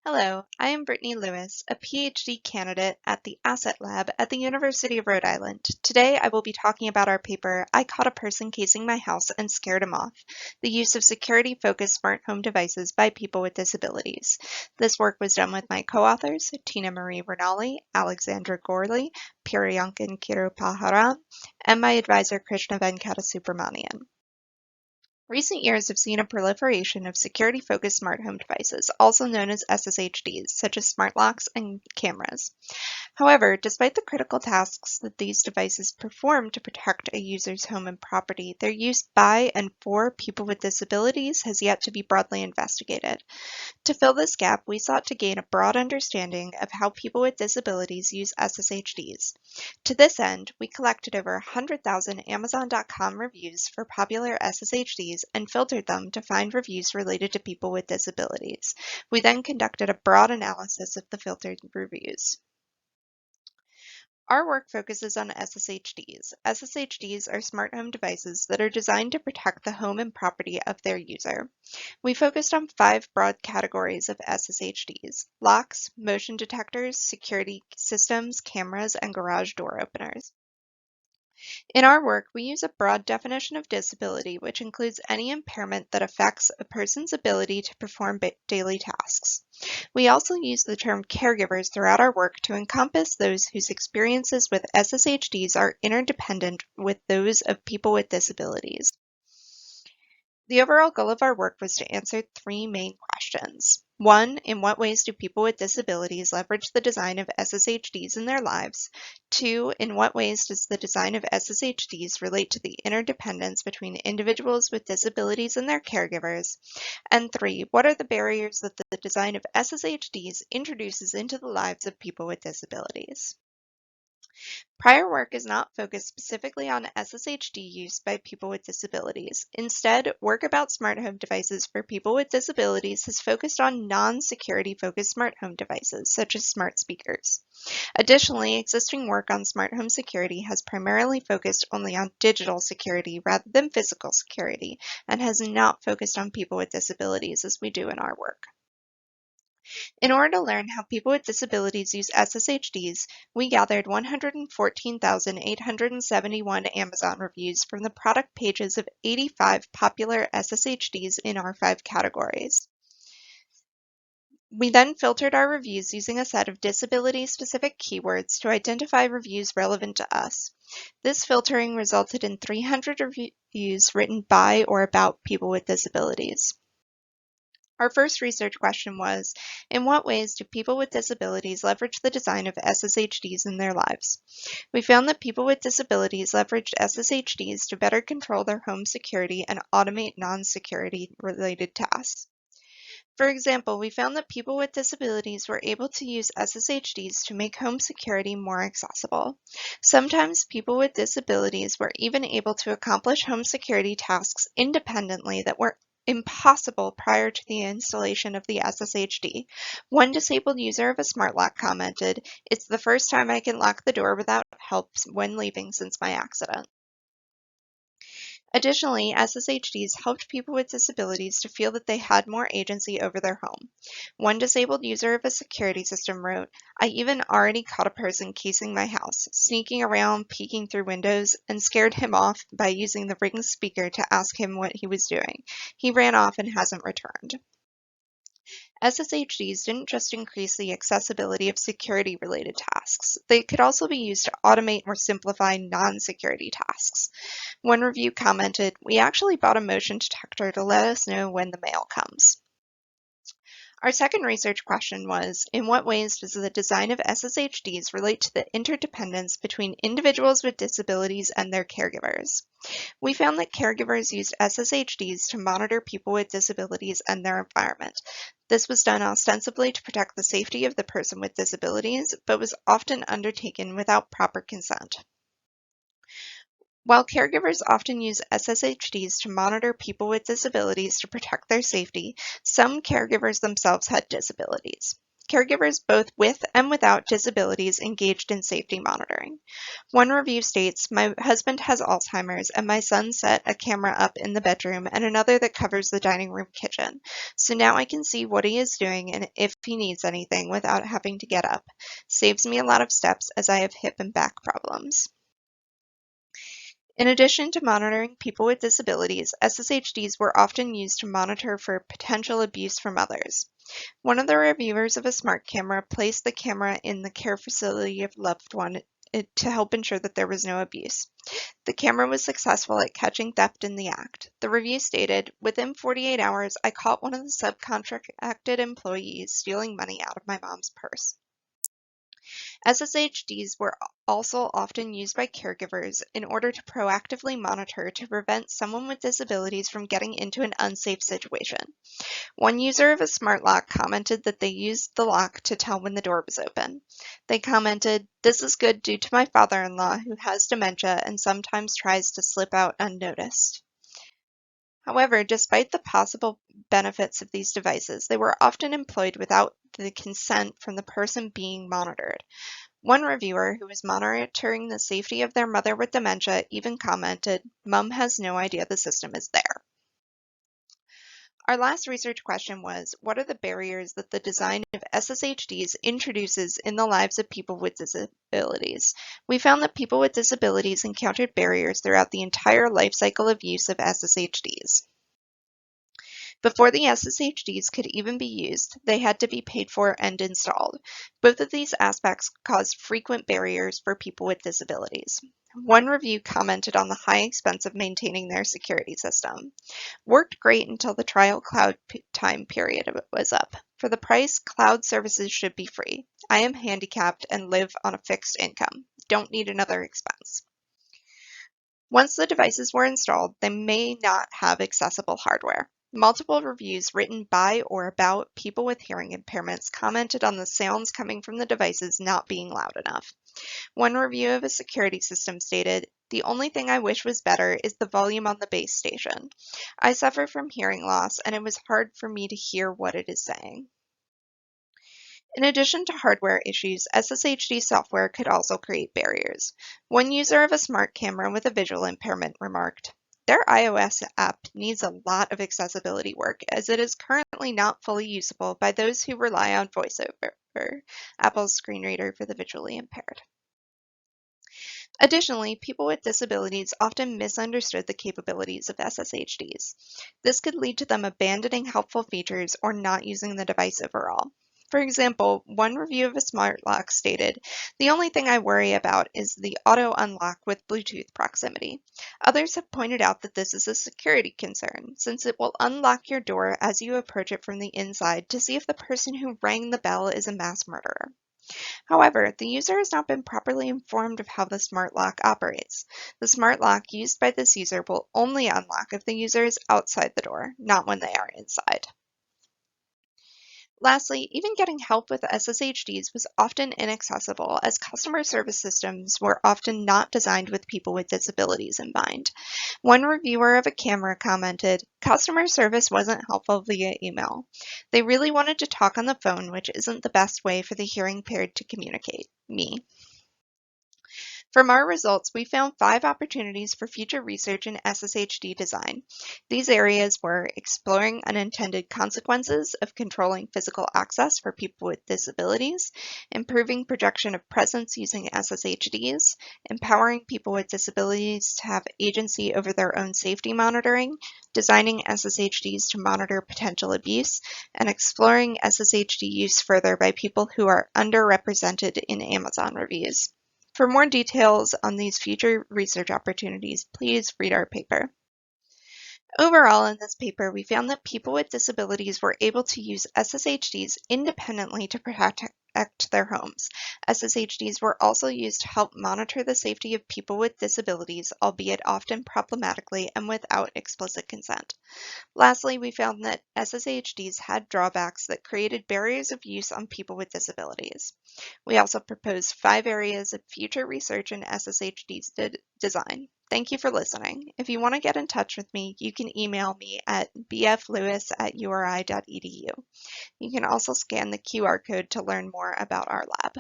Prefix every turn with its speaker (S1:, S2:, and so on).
S1: Hello, I am Brittany Lewis, a PhD candidate at the Asset Lab at the University of Rhode Island. Today I will be talking about our paper, I Caught a Person Casing My House and Scared Him Off, the use of security-focused smart home devices by people with disabilities. This work was done with my co-authors, Tina Marie Ranalli, Alexandra Gourley, Piriyankan Kirupaharan, and my advisor, Krishna Venkatasubramanian. Recent years have seen a proliferation of security-focused smart home devices, also known as SSHDs, such as smart locks and cameras. However, despite the critical tasks that these devices perform to protect a user's home and property, their use by and for people with disabilities has yet to be broadly investigated. To fill this gap, we sought to gain a broad understanding of how people with disabilities use SSHDs. To this end, we collected over 100,000 Amazon.com reviews for popular SSHDs and filtered them to find reviews related to people with disabilities. We then conducted a broad analysis of the filtered reviews. Our work focuses on SSHDs. SSHDs are smart home devices that are designed to protect the home and property of their user. We focused on 5 broad categories of SSHDs: locks, motion detectors, security systems, cameras, and garage door openers. In our work, we use a broad definition of disability, which includes any impairment that affects a person's ability to perform daily tasks. We also use the term caregivers throughout our work to encompass those whose experiences with SSHDs are interdependent with those of people with disabilities. The overall goal of our work was to answer 3 main questions. 1. In what ways do people with disabilities leverage the design of SSHDs in their lives? 2. In what ways does the design of SSHDs relate to the interdependence between individuals with disabilities and their caregivers? And 3. What are the barriers that the design of SSHDs introduces into the lives of people with disabilities? Prior work is not focused specifically on SSHD use by people with disabilities. Instead, work about smart home devices for people with disabilities has focused on non-security focused smart home devices, such as smart speakers. Additionally, existing work on smart home security has primarily focused only on digital security rather than physical security, and has not focused on people with disabilities as we do in our work. In order to learn how people with disabilities use SSHDs, we gathered 114,871 Amazon reviews from the product pages of 85 popular SSHDs in our 5 categories. We then filtered our reviews using a set of disability-specific keywords to identify reviews relevant to us. This filtering resulted in 300 reviews written by or about people with disabilities. Our first research question was, in what ways do people with disabilities leverage the design of SSHDs in their lives? We found that people with disabilities leveraged SSHDs to better control their home security and automate non-security related tasks. For example, we found that people with disabilities were able to use SSHDs to make home security more accessible. Sometimes people with disabilities were even able to accomplish home security tasks independently that were impossible prior to the installation of the SSHD. One disabled user of a smart lock commented, "It's the first time I can lock the door without help when leaving since my accident." Additionally, SSHDs helped people with disabilities to feel that they had more agency over their home. One disabled user of a security system wrote, "I even already caught a person casing my house, sneaking around, peeking through windows, and scared him off by using the Ring speaker to ask him what he was doing. He ran off and hasn't returned." SSHDs didn't just increase the accessibility of security-related tasks. They could also be used to automate or simplify non-security tasks. One review commented, "We actually bought a motion detector to let us know when the mail comes." Our second research question was, in what ways does the design of SSHDs relate to the interdependence between individuals with disabilities and their caregivers? We found that caregivers used SSHDs to monitor people with disabilities and their environment. This was done ostensibly to protect the safety of the person with disabilities, but was often undertaken without proper consent. While caregivers often use SSHDs to monitor people with disabilities to protect their safety, some caregivers themselves had disabilities. Caregivers both with and without disabilities engaged in safety monitoring. One review states, "My husband has Alzheimer's and my son set a camera up in the bedroom and another that covers the dining room kitchen. So now I can see what he is doing and if he needs anything without having to get up. Saves me a lot of steps as I have hip and back problems." In addition to monitoring people with disabilities, SSHDs were often used to monitor for potential abuse from others. One of the reviewers of a smart camera placed the camera in the care facility of a loved one to help ensure that there was no abuse. The camera was successful at catching theft in the act. The review stated, "Within 48 hours, I caught one of the subcontracted employees stealing money out of my mom's purse." SSHDs were also often used by caregivers in order to proactively monitor to prevent someone with disabilities from getting into an unsafe situation. One user of a smart lock commented that they used the lock to tell when the door was open. They commented, "This is good due to my father-in-law who has dementia and sometimes tries to slip out unnoticed." However, despite the possible benefits of these devices, they were often employed without the consent from the person being monitored. One reviewer who was monitoring the safety of their mother with dementia even commented, "Mom has no idea the system is there." Our last research question was, what are the barriers that the design of SSHDs introduces in the lives of people with disabilities? We found that people with disabilities encountered barriers throughout the entire life cycle of use of SSHDs. Before the SSHDs could even be used, they had to be paid for and installed. Both of these aspects caused frequent barriers for people with disabilities. One review commented on the high expense of maintaining their security system. "Worked great until the trial cloud time period was up. For the price, cloud services should be free. I am handicapped and live on a fixed income. Don't need another expense." Once the devices were installed, they may not have accessible hardware. Multiple reviews written by or about people with hearing impairments commented on the sounds coming from the devices not being loud enough. One review of a security system stated, "The only thing I wish was better is the volume on the base station. I suffer from hearing loss and it was hard for me to hear what it is saying." In addition to hardware issues, SSHD software could also create barriers. One user of a smart camera with a visual impairment remarked, "Their iOS app needs a lot of accessibility work as it is currently not fully usable by those who rely on VoiceOver, Apple's screen reader for the visually impaired." Additionally, people with disabilities often misunderstood the capabilities of SSHDs. This could lead to them abandoning helpful features or not using the device overall. For example, one review of a smart lock stated, "The only thing I worry about is the auto unlock with Bluetooth proximity. Others have pointed out that this is a security concern, since it will unlock your door as you approach it from the inside to see if the person who rang the bell is a mass murderer." However, the user has not been properly informed of how the smart lock operates. The smart lock used by this user will only unlock if the user is outside the door, not when they are inside. Lastly, even getting help with SSHDs was often inaccessible as customer service systems were often not designed with people with disabilities in mind. One reviewer of a camera commented, "Customer service wasn't helpful via email. They really wanted to talk on the phone, which isn't the best way for the hearing impaired to communicate. Me." From our results, we found 5 opportunities for future research in SSHD design. These areas were exploring unintended consequences of controlling physical access for people with disabilities, improving projection of presence using SSHDs, empowering people with disabilities to have agency over their own safety monitoring, designing SSHDs to monitor potential abuse, and exploring SSHD use further by people who are underrepresented in Amazon reviews. For more details on these future research opportunities, please read our paper. Overall, in this paper, we found that people with disabilities were able to use SSHDs independently to protect their homes. SSHDs were also used to help monitor the safety of people with disabilities, albeit often problematically and without explicit consent. Lastly, we found that SSHDs had drawbacks that created barriers of use on people with disabilities. We also proposed 5 areas of future research in SSHDs design. Thank you for listening. If you want to get in touch with me, you can email me at bflewis@uri.edu. You can also scan the QR code to learn more about our lab.